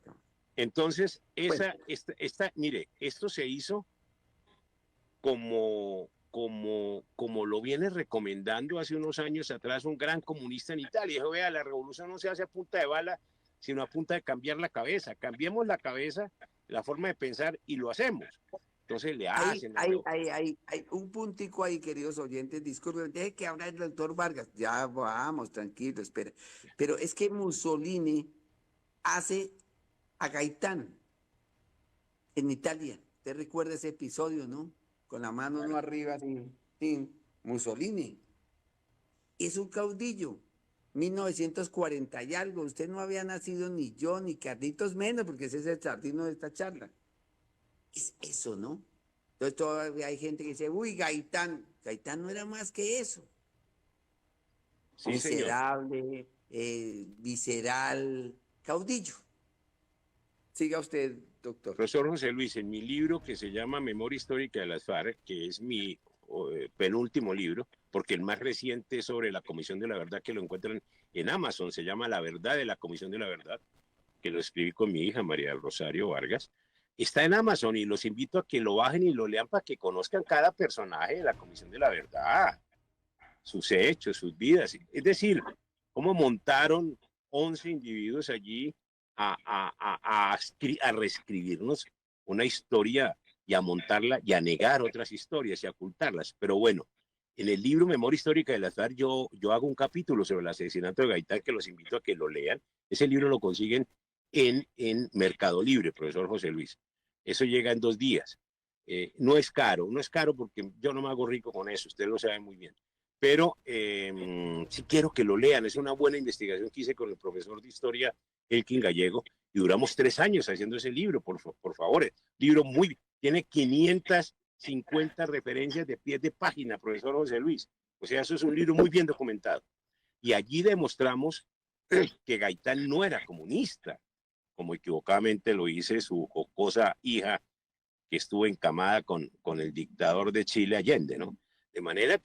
entonces, mire, esto se hizo como lo viene recomendando hace unos años atrás un gran comunista en Italia. Dijo, vea, la revolución no se hace a punta de bala, sino a punta de cambiar la cabeza. Cambiemos la cabeza, la forma de pensar y lo hacemos. Entonces le hacen. Hay un puntico ahí, queridos oyentes, disculpen, deje que hable el doctor Vargas. Ya vamos, tranquilo, espera. Pero es que Mussolini hace a Gaitán en Italia. Usted recuerda ese episodio, ¿no? Con la mano no arriba, sin Mussolini. Es un caudillo. 1940 y algo. Usted no había nacido ni yo, ni Carlitos menos, porque ese es el sardino de esta charla. Es eso, ¿no? Entonces todavía hay gente que dice, uy, Gaitán no era más que eso. Sí, miserable, visceral, caudillo. Siga usted, doctor. Profesor José Luis, en mi libro que se llama Memoria Histórica de las FARC, que es mi penúltimo libro, porque el más reciente es sobre la Comisión de la Verdad, que lo encuentran en Amazon, se llama La Verdad de la Comisión de la Verdad, que lo escribí con mi hija María del Rosario Vargas. Está en Amazon y los invito a que lo bajen y lo lean para que conozcan cada personaje de la Comisión de la Verdad, sus hechos, sus vidas. Es decir, cómo montaron 11 individuos allí a reescribirnos una historia y a montarla y a negar otras historias y a ocultarlas. Pero bueno, en el libro Memoria Histórica del Azar yo hago un capítulo sobre el asesinato de Gaitán que los invito a que lo lean. Ese libro lo consiguen en Mercado Libre, profesor José Luis. Eso llega en 2 días. No es caro porque yo no me hago rico con eso, usted lo sabe muy bien. Pero sí quiero que lo lean, es una buena investigación que hice con el profesor de historia Elkin Gallego y duramos 3 años haciendo ese libro, por favor. Libro tiene 550 referencias de pies de página, profesor José Luis. O sea, eso es un libro muy bien documentado. Y allí demostramos que Gaitán no era comunista, como equivocadamente lo dice su jocosa hija que estuvo encamada con el dictador de Chile, Allende, ¿no? De manera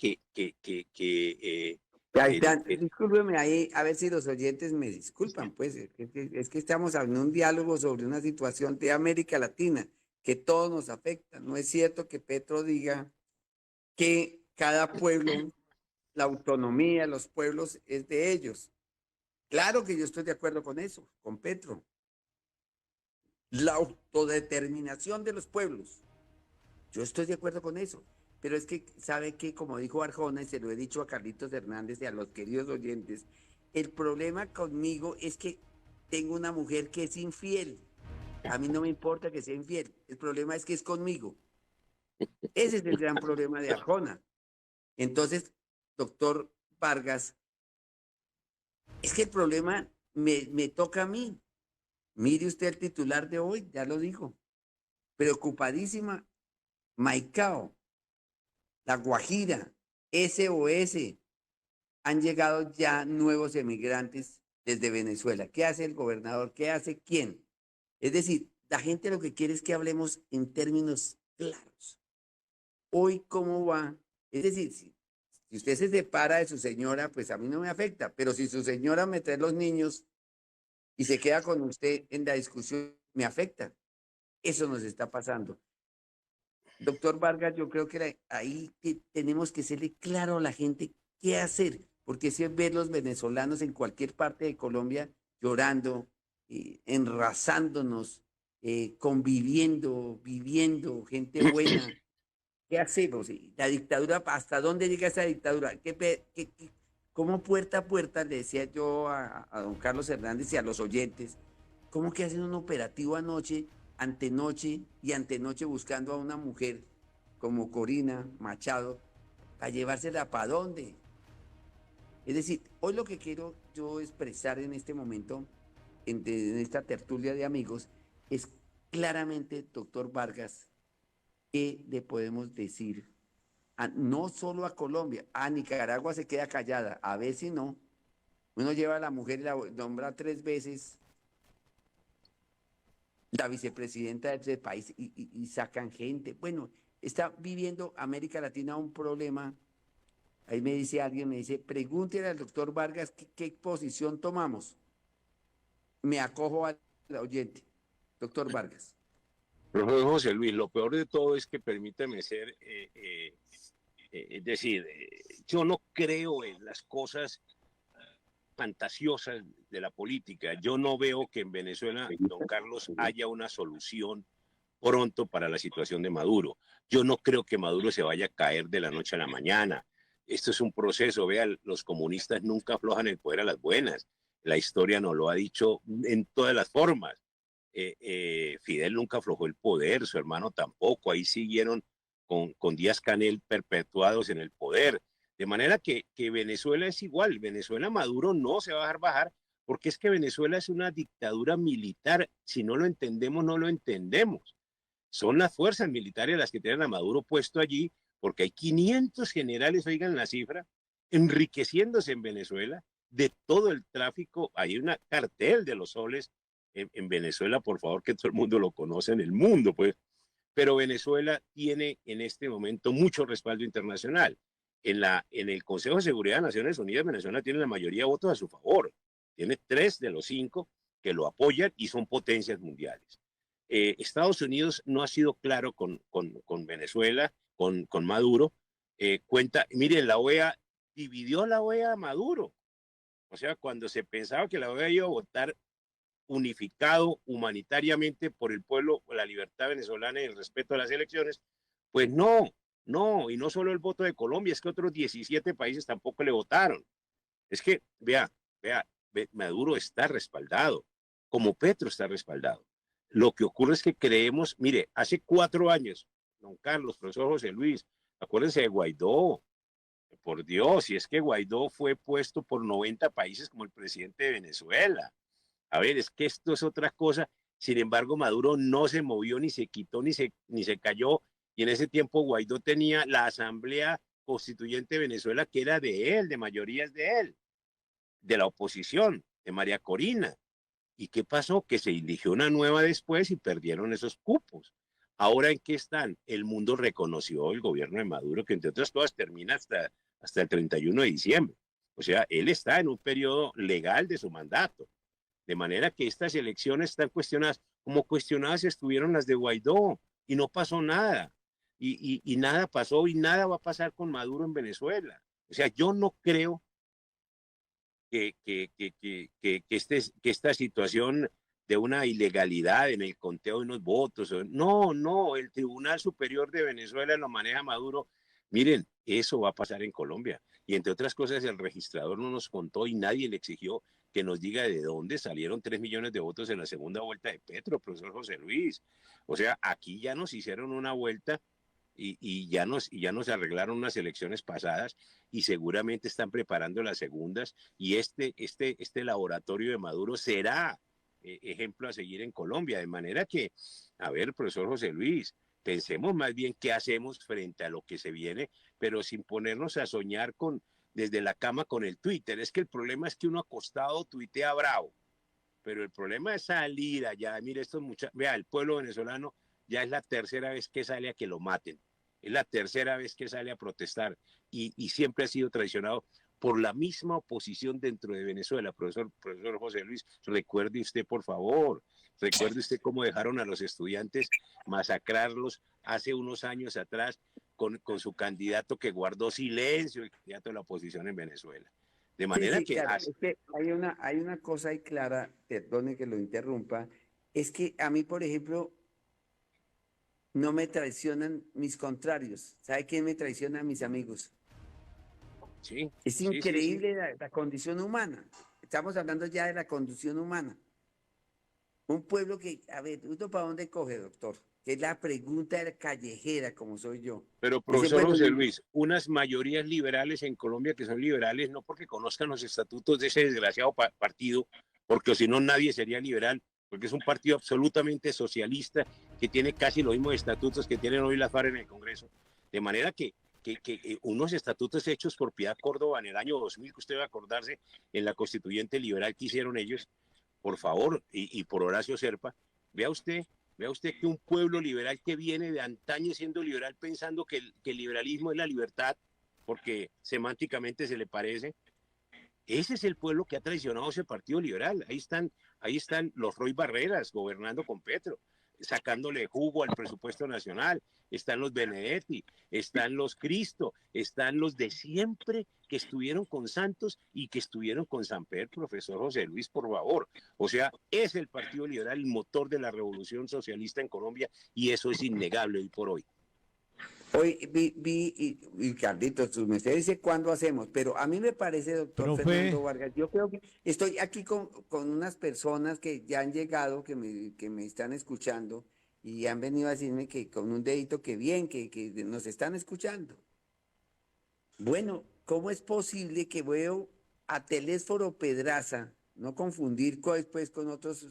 Gaitán, discúlpeme ahí, a ver si los oyentes me disculpan, pues, es que estamos hablando un diálogo sobre una situación de América Latina que todos nos afecta. No es cierto que Petro diga que cada pueblo, la autonomía de los pueblos es de ellos. Claro que yo estoy de acuerdo con eso, con Petro. La autodeterminación de los pueblos. Yo estoy de acuerdo con eso. Pero es que, ¿sabe qué? Como dijo Arjona, y se lo he dicho a Carlitos Hernández y a los queridos oyentes, el problema conmigo es que tengo una mujer que es infiel. A mí no me importa que sea infiel. El problema es que es conmigo. Ese es el gran problema de Arjona. Entonces, doctor Vargas, es que el problema me toca a mí. Mire usted el titular de hoy, ya lo dijo. Preocupadísima, Maicao, La Guajira, SOS. Han llegado ya nuevos emigrantes desde Venezuela. ¿Qué hace el gobernador? ¿Qué hace quién? Es decir, la gente lo que quiere es que hablemos en términos claros. Hoy, ¿cómo va? Es decir, si usted se separa de su señora, pues a mí no me afecta. Pero si su señora me trae los niños y se queda con usted en la discusión, me afecta. Eso nos está pasando. Doctor Vargas, yo creo que ahí tenemos que serle claro a la gente qué hacer, porque si es ver los venezolanos en cualquier parte de Colombia llorando, enrazándonos, conviviendo, viviendo, gente buena. ¿Qué hacemos? La dictadura, ¿hasta dónde llega esa dictadura? ¿Cómo puerta a puerta, le decía yo a don Carlos Hernández y a los oyentes, cómo que hacen un operativo anoche, antenoche y antenoche buscando a una mujer como Corina Machado para llevársela para dónde? Es decir, hoy lo que quiero yo expresar en este momento, en esta tertulia de amigos, es claramente, doctor Vargas, ¿qué le podemos decir? No solo a Colombia, a Nicaragua se queda callada, a ver si no. Uno lleva a la mujer y la nombra 3 veces la vicepresidenta de ese país y sacan gente. Bueno, está viviendo América Latina un problema. Ahí me dice alguien, me dice, pregúntele al doctor Vargas qué posición tomamos. Me acojo al oyente. Doctor Vargas. Profesor José Luis, lo peor de todo es que permítame ser, es decir, yo no creo en las cosas fantasiosas de la política. Yo no veo que en Venezuela, don Carlos, haya una solución pronto para la situación de Maduro. Yo no creo que Maduro se vaya a caer de la noche a la mañana. Esto es un proceso. Vean, los comunistas nunca aflojan el poder a las buenas. La historia nos lo ha dicho en todas las formas. Fidel nunca aflojó el poder, su hermano tampoco. Ahí siguieron con Díaz-Canel perpetuados en el poder. De manera que Venezuela es igual. Venezuela, Maduro no se va a dejar bajar, porque es que Venezuela es una dictadura militar. Si no lo entendemos, no lo entendemos. Son las fuerzas militares las que tienen a Maduro puesto allí, porque hay 500 generales, oigan la cifra, enriqueciéndose en Venezuela de todo el tráfico. Hay un cartel de los soles en Venezuela, por favor, que todo el mundo lo conoce en el mundo, pues. Pero Venezuela tiene en este momento mucho respaldo internacional. En el Consejo de Seguridad de Naciones Unidas, Venezuela tiene la mayoría de votos a su favor. Tiene 3 de los 5 que lo apoyan y son potencias mundiales. Estados Unidos no ha sido claro con Venezuela, con Maduro. Miren, la OEA dividió la OEA a Maduro. O sea, cuando se pensaba que la OEA iba a votar unificado humanitariamente por el pueblo, la libertad venezolana y el respeto a las elecciones, pues no, y no solo el voto de Colombia, es que otros 17 países tampoco le votaron. Es que, vea, Maduro está respaldado, como Petro está respaldado. Lo que ocurre es que creemos, mire, hace 4 años, don Carlos, profesor José Luis, acuérdense de Guaidó, por Dios, y es que Guaidó fue puesto por 90 países como el presidente de Venezuela. A ver, es que esto es otra cosa. Sin embargo, Maduro no se movió, ni se quitó, ni se cayó. Y en ese tiempo Guaidó tenía la Asamblea Constituyente de Venezuela, que era de él, de mayorías de él, de la oposición, de María Corina. ¿Y qué pasó? Que se eligió una nueva después y perdieron esos cupos. Ahora, ¿en qué están? El mundo reconoció el gobierno de Maduro, que entre otras cosas termina hasta el 31 de diciembre. O sea, él está en un periodo legal de su mandato. De manera que estas elecciones están cuestionadas, como cuestionadas estuvieron las de Guaidó, y no pasó nada. Y nada pasó, y nada va a pasar con Maduro en Venezuela. O sea, yo no creo que esta situación de una ilegalidad en el conteo de unos votos, no, el Tribunal Superior de Venezuela lo maneja Maduro. Miren, eso va a pasar en Colombia. Y entre otras cosas, el registrador no nos contó y nadie le exigió que nos diga de dónde salieron 3 millones de votos en la segunda vuelta de Petro, profesor José Luis. O sea, aquí ya nos hicieron una vuelta y ya nos arreglaron unas elecciones pasadas y seguramente están preparando las segundas, y este laboratorio de Maduro será ejemplo a seguir en Colombia. De manera que, a ver, profesor José Luis, pensemos más bien qué hacemos frente a lo que se viene, pero sin ponernos a soñar desde la cama con el Twitter. Es que el problema es que uno acostado tuitea bravo, pero el problema es salir allá. Mire, vea, el pueblo venezolano ya es la 3ª vez que sale a que lo maten, es la 3ª vez que sale a protestar, y siempre ha sido traicionado por la misma oposición dentro de Venezuela. Profesor José Luis, recuerde usted, por favor, recuerde usted cómo dejaron a los estudiantes masacrarlos hace unos años atrás con su candidato que guardó silencio, el candidato de la oposición en Venezuela. De manera Sí, que... claro, es que hay una cosa ahí clara, perdone que lo interrumpa, es que a mí, por ejemplo, no me traicionan mis contrarios. ¿Sabe quién me traiciona? Mis amigos. Sí, Es sí, increíble la condición humana. Estamos hablando ya de la condición humana. Un pueblo que, a ver, ¿uno para dónde coge, doctor? Que es la pregunta callejera, como soy yo. Pero profesor José Luis, unas mayorías liberales en Colombia que son liberales no porque conozcan los estatutos de ese desgraciado partido, porque si no nadie sería liberal, porque es un partido absolutamente socialista que tiene casi los mismos estatutos que tienen hoy las FARC en el Congreso. De manera que unos estatutos hechos por Piedad Córdoba en el año 2000, que usted va a acordarse, en la constituyente liberal que hicieron ellos, por favor, y por Horacio Serpa, vea usted que un pueblo liberal que viene de antaño siendo liberal pensando que el liberalismo es la libertad, porque semánticamente se le parece, ese es el pueblo que ha traicionado ese partido liberal. Ahí están los Roy Barreras gobernando con Petro, sacándole jugo al presupuesto nacional. Están los Benedetti, están los Cristo, están los de siempre que estuvieron con Santos y que estuvieron con Samper, profesor José Luis, por favor. O sea, es el Partido Liberal el motor de la revolución socialista en Colombia y eso es innegable hoy por hoy. Hoy y Carlitos, usted dice cuándo hacemos, pero a mí me parece, doctor Fernando Vargas, yo creo que estoy aquí con unas personas que ya han llegado, que me están escuchando y han venido a decirme que con un dedito que bien, que nos están escuchando. Bueno, ¿cómo es posible que veo a Telésforo Pedraza, no confundir después con otros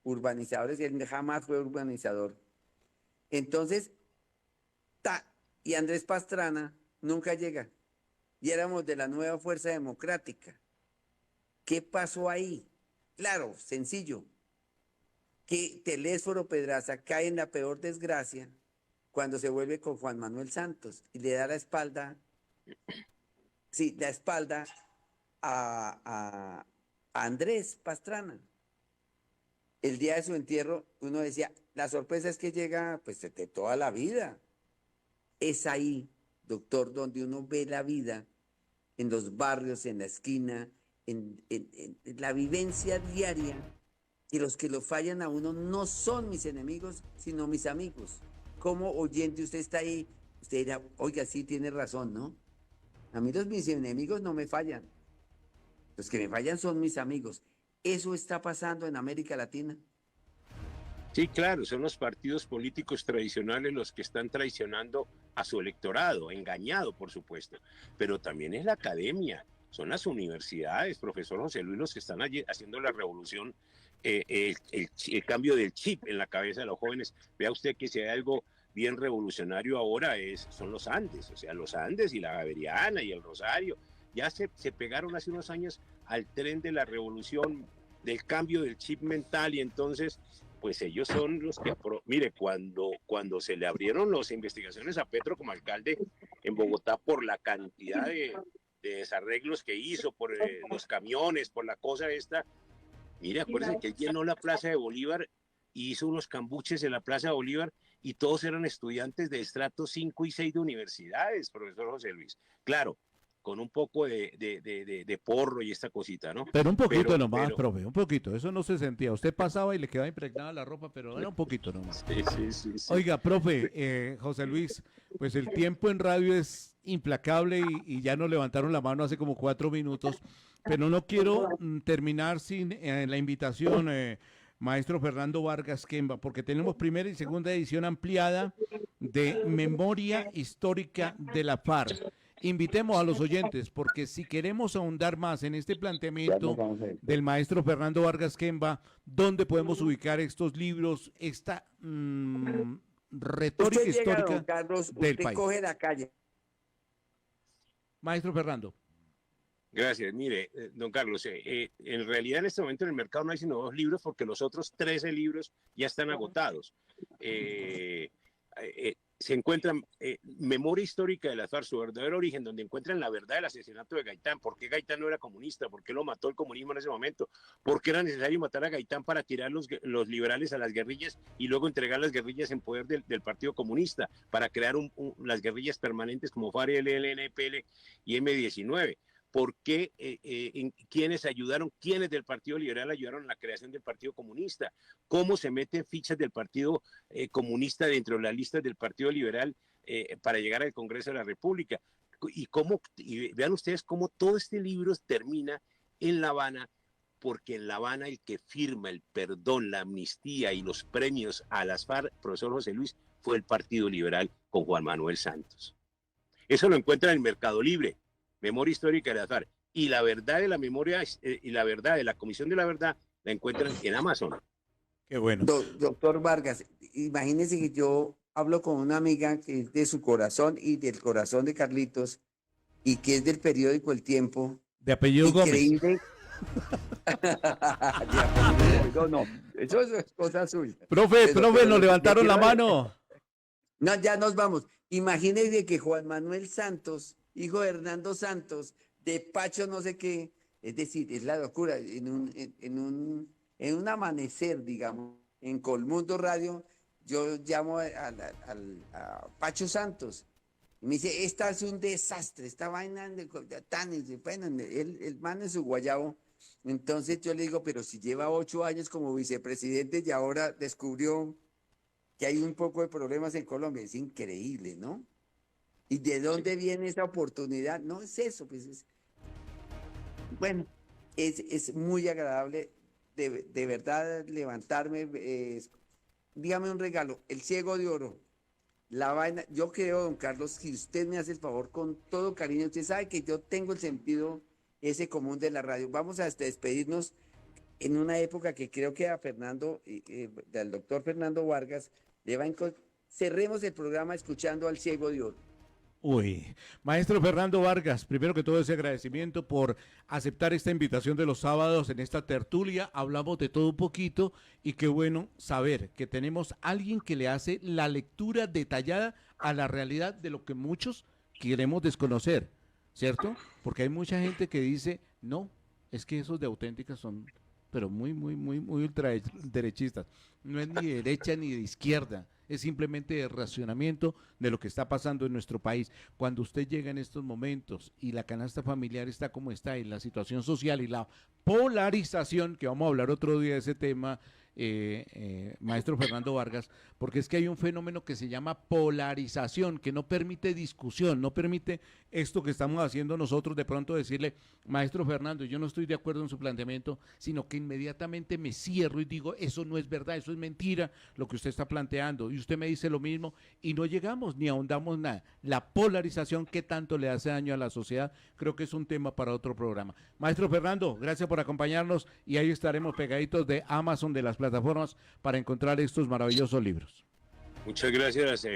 urbanizadores, él jamás fue urbanizador? Entonces, y Andrés Pastrana nunca llega. Y éramos de la nueva Fuerza Democrática. ¿Qué pasó ahí? Claro, sencillo. Que Telésforo Pedraza cae en la peor desgracia cuando se vuelve con Juan Manuel Santos y le da la espalda, a Andrés Pastrana. El día de su entierro, uno decía, la sorpresa es que llega pues de toda la vida. Es ahí, doctor, donde uno ve la vida en los barrios, en la esquina, en la vivencia diaria, y los que lo fallan a uno no son mis enemigos, sino mis amigos. Como oyente usted está ahí, usted dirá, oiga, sí tiene razón, ¿no? A mí mis enemigos no me fallan. Los que me fallan son mis amigos. ¿Eso está pasando en América Latina? Sí, claro, son los partidos políticos tradicionales los que están traicionando a su electorado, engañado, por supuesto, pero también es la academia, son las universidades, profesor José Luis, los que están allí haciendo la revolución, el cambio del chip en la cabeza de los jóvenes. Vea usted que si hay algo bien revolucionario ahora son los Andes, o sea, los Andes y la Javeriana y el Rosario, ya se pegaron hace unos años al tren de la revolución, del cambio del chip mental, y entonces pues ellos son los que, mire, cuando se le abrieron las investigaciones a Petro como alcalde en Bogotá por la cantidad de desarreglos que hizo, por los camiones, por la cosa esta, mire, acuérdense que él llenó la Plaza de Bolívar y hizo unos cambuches en la Plaza de Bolívar y todos eran estudiantes de estratos 5 y 6 de universidades, profesor José Luis. Claro, con un poco de porro y esta cosita, ¿no? Pero un poquito nomás, profe, un poquito, eso no se sentía. Usted pasaba y le quedaba impregnada la ropa, pero era un poquito nomás. Sí. Oiga, profe, José Luis, pues el tiempo en radio es implacable y ya nos levantaron la mano hace como 4 minutos, pero no quiero terminar sin la invitación, maestro Fernando Vargas Kemba, porque tenemos primera y segunda edición ampliada de Memoria Histórica de la FARC. Invitemos a los oyentes, porque si queremos ahondar más en este planteamiento del maestro Fernando Vargas Kemba, ¿dónde podemos ubicar estos libros, esta retórica histórica don Carlos, del usted país? Coge la calle. Maestro Fernando. Gracias. Mire, don Carlos, en realidad en este momento en el mercado no hay sino 2 libros porque los otros 13 libros ya están agotados. se encuentran memoria histórica de las FARC, su verdadero origen, donde encuentran la verdad del asesinato de Gaitán, por qué Gaitán no era comunista, por qué lo mató el comunismo en ese momento, por qué era necesario matar a Gaitán para tirar los liberales a las guerrillas y luego entregar las guerrillas en poder del Partido Comunista, para crear las guerrillas permanentes como FARC, ELN, EPL y M-19. ¿Por qué? ¿Quiénes ayudaron? ¿Quiénes del Partido Liberal ayudaron a la creación del Partido Comunista? ¿Cómo se meten fichas del Partido Comunista dentro de las listas del Partido Liberal para llegar al Congreso de la República? Y vean ustedes cómo todo este libro termina en La Habana, porque en La Habana el que firma el perdón, la amnistía y los premios a las FARC, profesor José Luis, fue el Partido Liberal con Juan Manuel Santos. Eso lo encuentran en Mercado Libre, Memoria Histórica de la FARC, y la verdad de la memoria y la verdad de la Comisión de la Verdad la encuentran en Amazon. Qué bueno. Doctor Vargas, imagínese que yo hablo con una amiga que es de su corazón y del corazón de Carlitos, y que es del periódico El Tiempo. De apellido increíble. Gómez. No, eso es cosa suya. Profe, nos levantaron la mano. No, ya nos vamos. Imagínese que Juan Manuel Santos, hijo de Hernando Santos, de Pacho no sé qué, es decir, es la locura, en un amanecer, digamos, en Colmundo Radio, yo llamo a Pacho Santos, y me dice, esta es un desastre, esta vaina bueno, el man es su guayabo. Entonces yo le digo, pero si lleva 8 años como vicepresidente y ahora descubrió que hay un poco de problemas en Colombia, es increíble, ¿no? ¿Y de dónde viene esa oportunidad? No es eso, pues bueno, es muy agradable de verdad levantarme, dígame un regalo, el ciego de oro, la vaina, yo creo, don Carlos, si usted me hace el favor con todo cariño, usted sabe que yo tengo el sentido ese común de la radio. Vamos a despedirnos en una época que creo que a Fernando, del doctor Fernando Vargas, cerremos el programa escuchando al ciego de oro. Uy, maestro Fernando Vargas, primero que todo ese agradecimiento por aceptar esta invitación de los sábados en esta tertulia. Hablamos de todo un poquito y qué bueno saber que tenemos a alguien que le hace la lectura detallada a la realidad de lo que muchos queremos desconocer, ¿cierto? Porque hay mucha gente que dice, no, es que esos de auténticas son, pero muy ultraderechistas. No es ni de derecha ni de izquierda. Es simplemente el racionamiento de lo que está pasando en nuestro país. Cuando usted llega en estos momentos y la canasta familiar está como está, y la situación social y la polarización, que vamos a hablar otro día de ese tema, maestro Fernando Vargas, porque es que hay un fenómeno que se llama polarización, que no permite discusión, no permite esto que estamos haciendo nosotros, de pronto decirle, maestro Fernando, yo no estoy de acuerdo en su planteamiento, sino que inmediatamente me cierro y digo, eso no es verdad, eso es mentira, lo que usted está planteando, y usted me dice lo mismo, y no llegamos ni ahondamos nada. La polarización, que tanto le hace daño a la sociedad, creo que es un tema para otro programa. Maestro Fernando, gracias por acompañarnos, y ahí estaremos pegaditos de Amazon, de las plataformas, para encontrar estos maravillosos libros. Muchas gracias,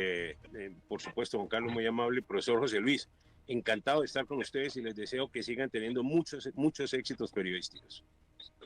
por supuesto, Juan Carlos, muy amable, profesor José Luis. Encantado de estar con ustedes y les deseo que sigan teniendo muchos éxitos periodísticos.